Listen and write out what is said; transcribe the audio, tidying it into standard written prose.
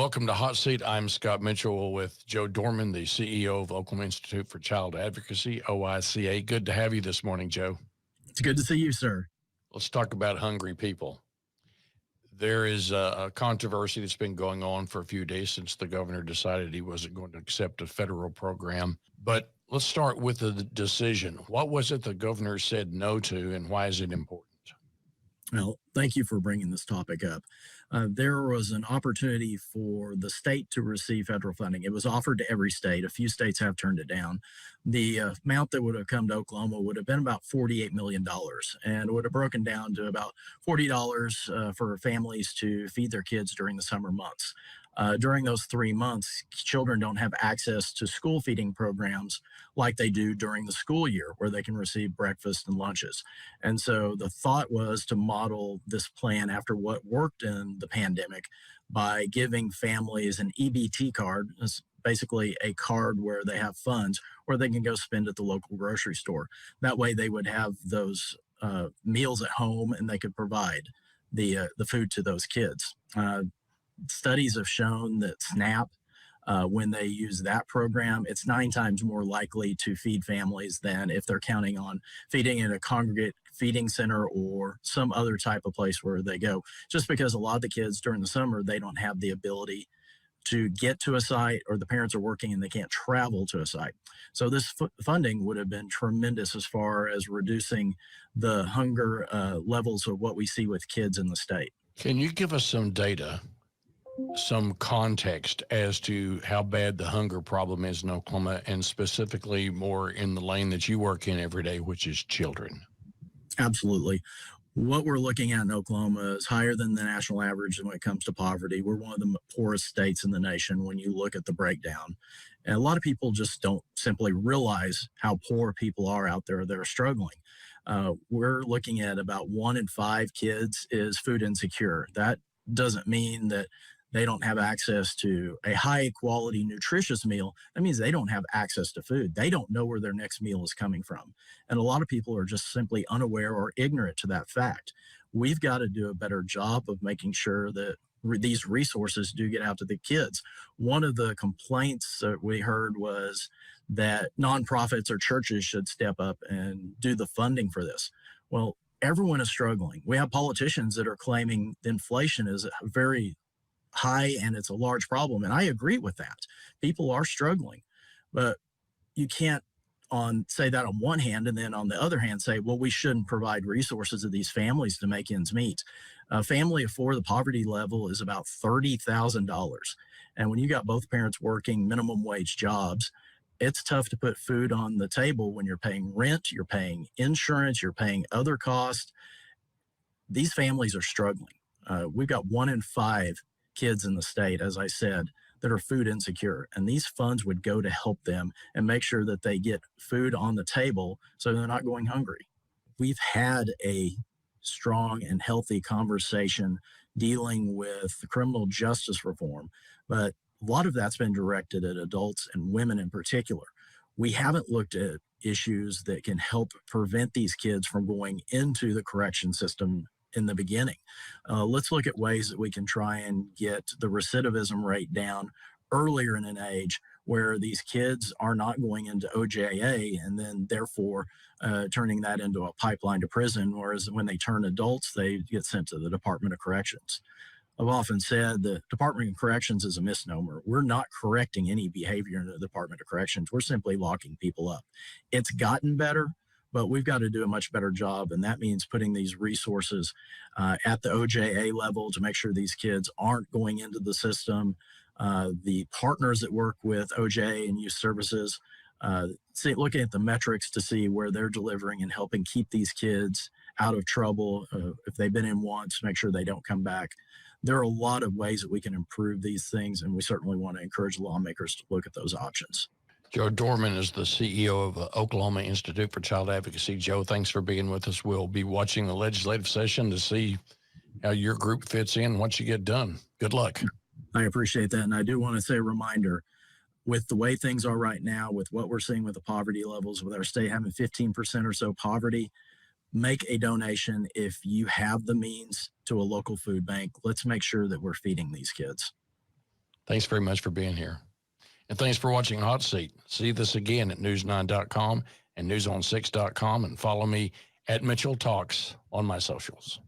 welcome to Hot Seat. I'm Scott Mitchell with Joe Dorman, the CEO of Oklahoma Institute for Child Advocacy, OICA. Good to have you this morning, Joe. It's good to see you, sir. Let's talk about hungry people. There is a controversy that's been going on for a few days since the governor decided he wasn't going to accept a federal program. But let's start with the decision. What was it the governor said no to, and why is it important? Well, thank you for bringing this topic up. There was an opportunity for the state to receive federal funding. It was offered to every state. A few states have turned it down. The amount that would have come to Oklahoma would have been about $48 million, and it would have broken down to about $40 for families to feed their kids during the summer months. During those 3 months, children don't have access to school feeding programs like they do during the school year, where they can receive breakfast and lunches. And so the thought was to model this plan after what worked in the pandemic by giving families an EBT card. It's basically a card where they have funds where they can go spend at the local grocery store. That way they would have those meals at home, and they could provide the food to those kids. Studies have shown that SNAP, when they use that program, it's 9 times more likely to feed families than if they're counting on feeding in a congregate feeding center or some other type of place where they go. Just because a lot of the kids during the summer, they don't have the ability to get to a site, or the parents are working and they can't travel to a site. So this funding would have been tremendous as far as reducing the hunger levels of what we see with kids in the state. Can you give us some data, some context as to how bad the hunger problem is in Oklahoma, and specifically more in the lane that you work in every day, which is children? Absolutely. What we're looking at in Oklahoma is higher than the national average when it comes to poverty. We're one of the poorest states in the nation when you look at the breakdown. And a lot of people just don't simply realize how poor people are out there that are struggling. We're looking at about 1 in 5 kids is food insecure. That doesn't mean that they don't have access to a high quality, nutritious meal. That means they don't have access to food. They don't know where their next meal is coming from. And a lot of people are just simply unaware or ignorant to that fact. We've got to do a better job of making sure that these resources do get out to the kids. One of the complaints that we heard was that nonprofits or churches should step up and do the funding for this. Well, everyone is struggling. We have politicians that are claiming inflation is very high and it's a large problem. And I agree with that. People are struggling, but you can't say that on one hand, and then on the other hand say, well, we shouldn't provide resources to these families to make ends meet. A family of 4, the poverty level is about $30,000. And when you got both parents working minimum wage jobs, it's tough to put food on the table when you're paying rent, you're paying insurance, you're paying other costs. These families are struggling. We've got 1 in 5 kids in the state, as I said, that are food insecure. And these funds would go to help them and make sure that they get food on the table so they're not going hungry. We've had a strong and healthy conversation dealing with the criminal justice reform, but a lot of that's been directed at adults and women in particular. We haven't looked at issues that can help prevent these kids from going into the correction system in the beginning. Let's look at ways that we can try and get the recidivism rate down earlier in an age where these kids are not going into OJA and then therefore turning that into a pipeline to prison, whereas when they turn adults, they get sent to the Department of Corrections. I've often said the Department of Corrections is a misnomer. We're not correcting any behavior in the Department of Corrections. We're simply locking people up. It's gotten better, but we've got to do a much better job, and that means putting these resources at the OJA level to make sure these kids aren't going into the system. The partners that work with OJA and youth services, looking at the metrics to see where they're delivering and helping keep these kids out of trouble. If they've been in once, make sure they don't come back. There are a lot of ways that we can improve these things, and we certainly want to encourage lawmakers to look at those options. Joe Dorman is the CEO of Oklahoma Institute for Child Advocacy. Joe, thanks for being with us. We'll be watching the legislative session to see how your group fits in once you get done. Good luck. I appreciate that. And I do want to say a reminder, with the way things are right now, with what we're seeing with the poverty levels, with our state having 15% or so poverty, make a donation if you have the means to a local food bank. Let's make sure that we're feeding these kids. Thanks very much for being here. And thanks for watching Hot Seat. See this again at news9.com and news6.com, and follow me at Mitchell Talks on my socials.